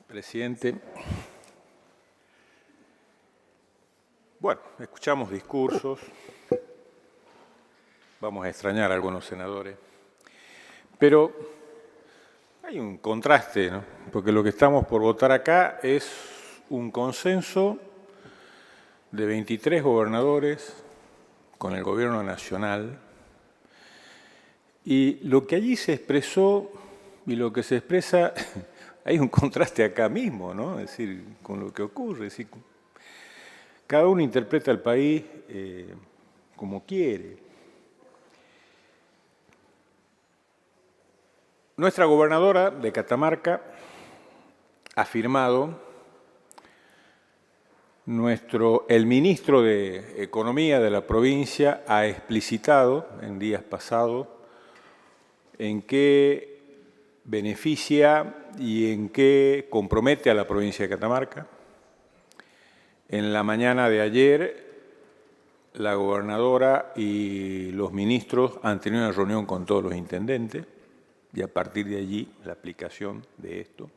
Presidente. Bueno, escuchamos discursos, vamos a extrañar a algunos senadores, pero hay un contraste, ¿no? Porque lo que estamos por votar acá es un consenso de 23 gobernadores con el gobierno nacional, y lo que allí se expresó y lo que se expresa, hay un contraste acá mismo, ¿no? Es decir, con lo que ocurre. Es decir, cada uno interpreta el país como quiere. Nuestra gobernadora de Catamarca ha firmado, el ministro de Economía de la provincia ha explicitado en días pasados en qué beneficia y en qué compromete a la provincia de Catamarca. En la mañana de ayer, la gobernadora y los ministros han tenido una reunión con todos los intendentes y a partir de allí la aplicación de esto.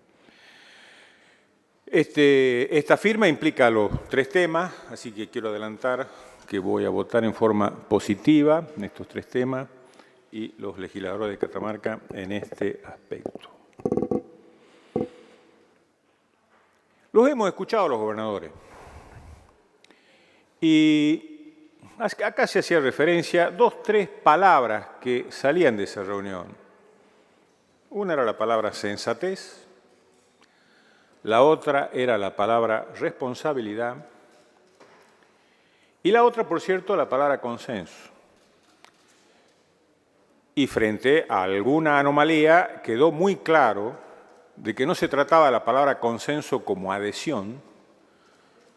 Esta firma implica los 3 temas, así que quiero adelantar que voy a votar en forma positiva en estos 3 temas y los legisladores de Catamarca en este aspecto. Los hemos escuchado a los gobernadores y acá se hacía referencia 2, 3 palabras que salían de esa reunión. Una era la palabra sensatez, la otra era la palabra responsabilidad y la otra, por cierto, la palabra consenso. Y frente a alguna anomalía quedó muy claro de que no se trataba de la palabra consenso como adhesión,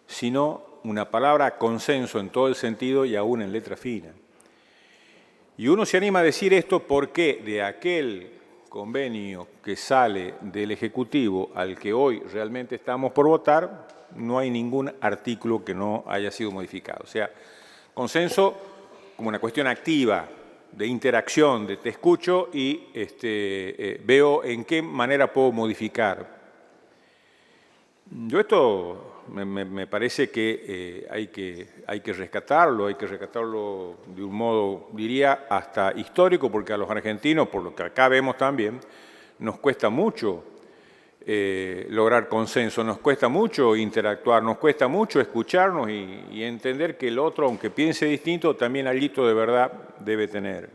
sino una palabra consenso en todo el sentido y aún en letra fina. Y uno se anima a decir esto porque de aquel convenio que sale del Ejecutivo al que hoy realmente estamos por votar, no hay ningún artículo que no haya sido modificado. O sea, consenso como una cuestión activa, de interacción, de te escucho y veo en qué manera puedo modificar. Yo esto me parece que hay que rescatarlo de un modo, diría, hasta histórico, porque a los argentinos, por lo que acá vemos también, nos cuesta mucho lograr consenso, nos cuesta mucho interactuar, nos cuesta mucho escucharnos y entender que el otro, aunque piense distinto, también alguito de verdad debe tener.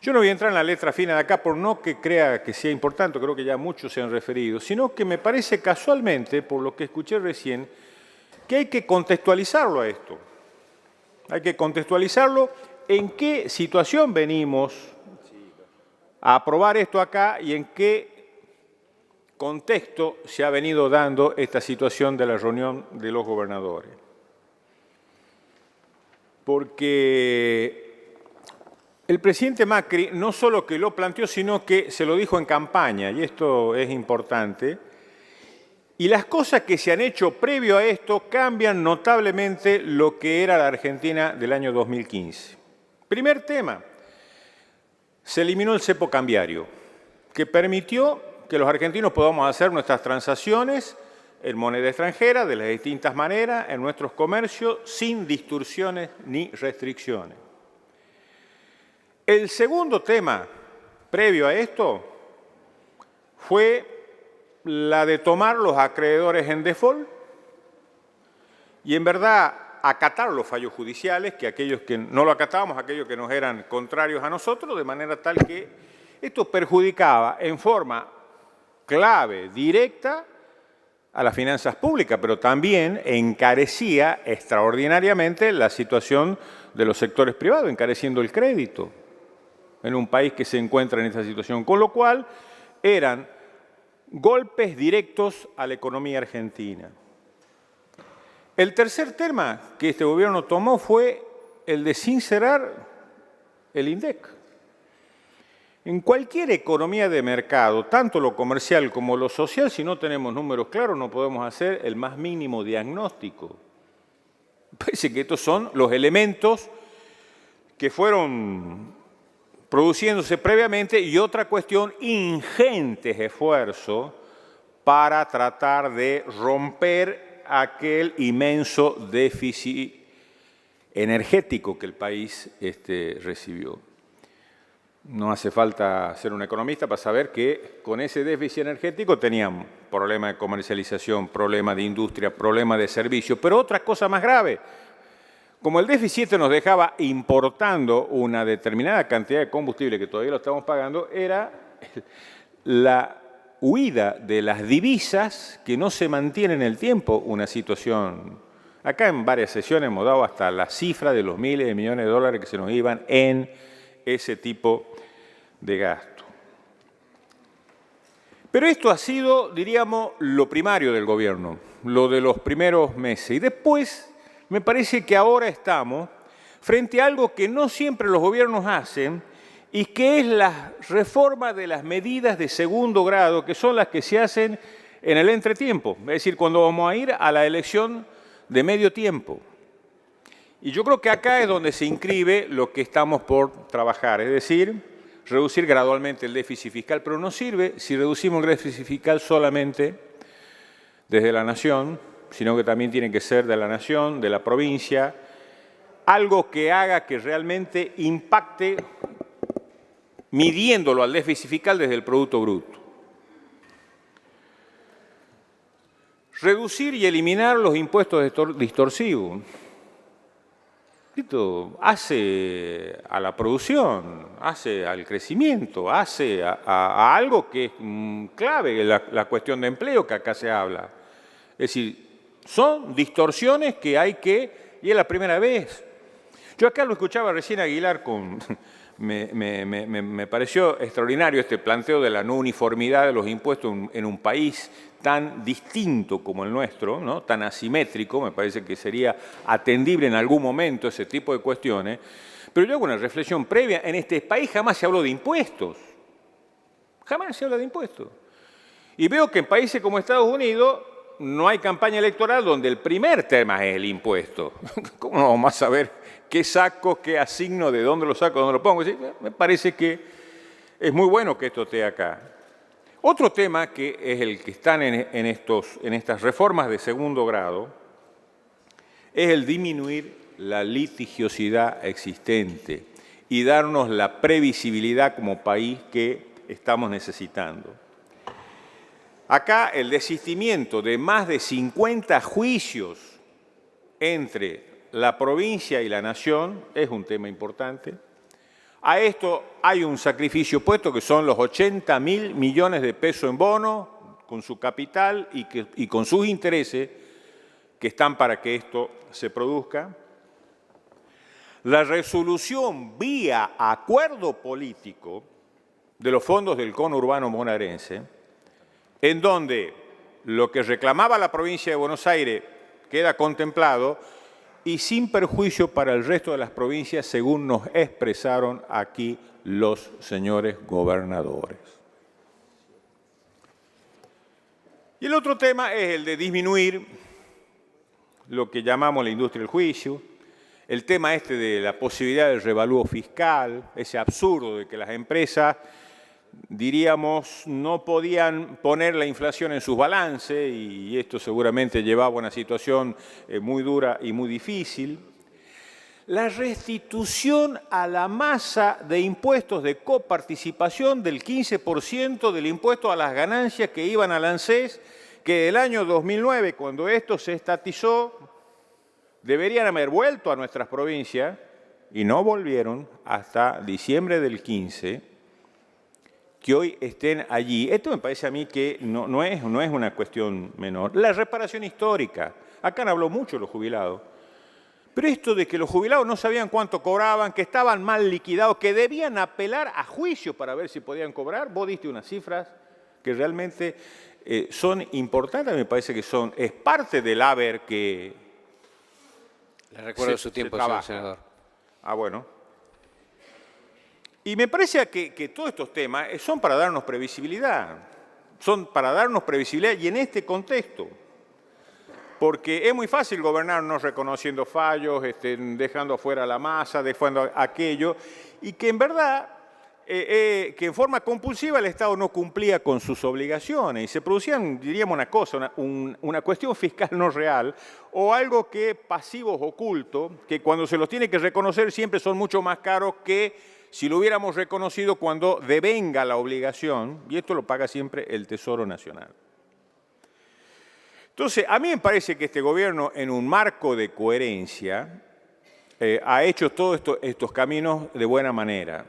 Yo no voy a entrar en la letra fina de acá por no que crea que sea importante, creo que ya muchos se han referido, sino que me parece casualmente, por lo que escuché recién, que hay que contextualizarlo a esto. Hay que contextualizarlo en qué situación venimos a aprobar esto acá y en qué contexto se ha venido dando esta situación de la reunión de los gobernadores. Porque el presidente Macri no solo que lo planteó, sino que se lo dijo en campaña, y esto es importante, y las cosas que se han hecho previo a esto cambian notablemente lo que era la Argentina del año 2015. Primer tema, se eliminó el cepo cambiario, que permitió que los argentinos podamos hacer nuestras transacciones en moneda extranjera de las distintas maneras en nuestros comercios sin distorsiones ni restricciones. El segundo tema previo a esto fue la de tomar los acreedores en default y en verdad acatar los fallos judiciales, que aquellos que no lo acatábamos, aquellos que nos eran contrarios a nosotros, de manera tal que esto perjudicaba en forma clave, directa, a las finanzas públicas, pero también encarecía extraordinariamente la situación de los sectores privados, encareciendo el crédito en un país que se encuentra en esta situación, con lo cual eran golpes directos a la economía argentina. El tercer tema que este gobierno tomó fue el de sincerar el INDEC. En cualquier economía de mercado, tanto lo comercial como lo social, si no tenemos números claros, no podemos hacer el más mínimo diagnóstico. Parece que estos son los elementos que fueron produciéndose previamente y otra cuestión, ingentes esfuerzos para tratar de romper aquel inmenso déficit energético que el país recibió. No hace falta ser un economista para saber que con ese déficit energético teníamos problemas de comercialización, problemas de industria, problemas de servicios, pero otra cosa más grave. Como el déficit nos dejaba importando una determinada cantidad de combustible que todavía lo estamos pagando, era la huida de las divisas que no se mantiene en el tiempo una situación. Acá en varias sesiones hemos dado hasta la cifra de los miles de millones de dólares que se nos iban en ese tipo de gasto. Pero esto ha sido, diríamos, lo primario del gobierno, lo de los primeros meses. Y después me parece que ahora estamos frente a algo que no siempre los gobiernos hacen y que es la reforma de las medidas de segundo grado, que son las que se hacen en el entretiempo, es decir, cuando vamos a ir a la elección de medio tiempo. Y yo creo que acá es donde se inscribe lo que estamos por trabajar, es decir, reducir gradualmente el déficit fiscal, pero no sirve si reducimos el déficit fiscal solamente desde la nación, sino que también tiene que ser de la nación, de la provincia, algo que haga que realmente impacte midiéndolo al déficit fiscal desde el Producto Bruto. Reducir y eliminar los impuestos distorsivos. Esto hace a la producción, hace al crecimiento, hace a algo que es clave, la cuestión de empleo que acá se habla. Es decir, son distorsiones que hay que, y es la primera vez. Yo acá lo escuchaba recién a Aguilar con... Me pareció extraordinario este planteo de la no uniformidad de los impuestos en un país tan distinto como el nuestro, ¿no? Tan asimétrico. Me parece que sería atendible en algún momento ese tipo de cuestiones. Pero yo hago una reflexión previa. En este país jamás se habló de impuestos. Jamás se habla de impuestos. Y veo que en países como Estados Unidos no hay campaña electoral donde el primer tema es el impuesto. ¿Cómo no vamos a saber qué saco, qué asigno, de dónde lo saco, dónde lo pongo? ¿Sí? Me parece que es muy bueno que esto esté acá. Otro tema que es el que están en estas reformas de segundo grado es el disminuir la litigiosidad existente y darnos la previsibilidad como país que estamos necesitando. Acá el desistimiento de más de 50 juicios entre la provincia y la nación es un tema importante. A esto hay un sacrificio puesto que son los 80.000 millones de pesos en bono, con su capital y con sus intereses que están para que esto se produzca. La resolución vía acuerdo político de los fondos del conurbano bonaerense, en donde lo que reclamaba la provincia de Buenos Aires queda contemplado y sin perjuicio para el resto de las provincias, según nos expresaron aquí los señores gobernadores. Y el otro tema es el de disminuir lo que llamamos la industria del juicio, el tema de la posibilidad del revalúo fiscal, ese absurdo de que las empresas, diríamos, no podían poner la inflación en sus balances y esto seguramente llevaba a una situación muy dura y muy difícil. La restitución a la masa de impuestos de coparticipación del 15% del impuesto a las ganancias que iban al ANSES, que el año 2009, cuando esto se estatizó, deberían haber vuelto a nuestras provincias y no volvieron hasta diciembre del 15, que hoy estén allí. Esto me parece a mí que no es una cuestión menor. La reparación histórica. Acá han hablado mucho los jubilados. Pero esto de que los jubilados no sabían cuánto cobraban, que estaban mal liquidados, que debían apelar a juicio para ver si podían cobrar, vos diste unas cifras que realmente son importantes, me parece que es parte del haber que... Le recuerdo su tiempo, señor senador. Ah, bueno. Y me parece que todos estos temas son para darnos previsibilidad. Son para darnos previsibilidad y en este contexto. Porque es muy fácil gobernar no reconociendo fallos, dejando afuera la masa, dejando aquello, y que en verdad que en forma compulsiva el Estado no cumplía con sus obligaciones y se producían, diríamos una cosa, una cuestión fiscal no real o algo que pasivos ocultos, que cuando se los tiene que reconocer siempre son mucho más caros que si lo hubiéramos reconocido cuando devenga la obligación, y esto lo paga siempre el Tesoro Nacional. Entonces, a mí me parece que este gobierno, en un marco de coherencia, ha hecho todos estos caminos de buena manera.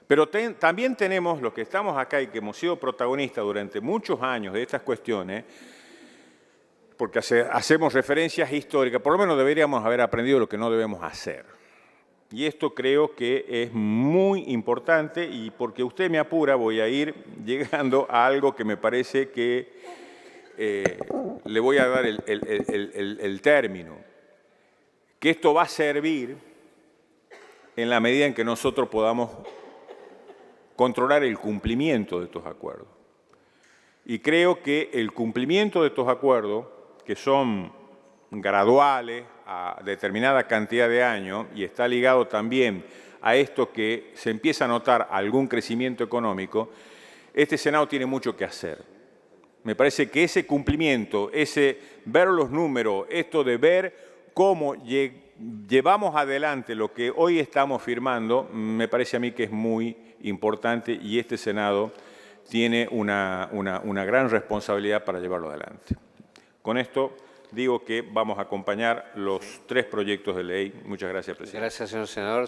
Pero también tenemos los que estamos acá y que hemos sido protagonistas durante muchos años de estas cuestiones, porque hacemos referencias históricas, por lo menos deberíamos haber aprendido lo que no debemos hacer. Y esto creo que es muy importante y porque usted me apura voy a ir llegando a algo que me parece que le voy a dar el término, que esto va a servir en la medida en que nosotros podamos controlar el cumplimiento de estos acuerdos. Y creo que el cumplimiento de estos acuerdos, que son graduales a determinada cantidad de años, y está ligado también a esto que se empieza a notar algún crecimiento económico, este Senado tiene mucho que hacer. Me parece que ese cumplimiento, ese ver los números, esto de ver cómo llevamos adelante lo que hoy estamos firmando, me parece a mí que es muy importante y este Senado tiene una gran responsabilidad para llevarlo adelante. Con esto digo que vamos a acompañar los 3 proyectos de ley. Muchas gracias, presidente. Gracias, señor senador.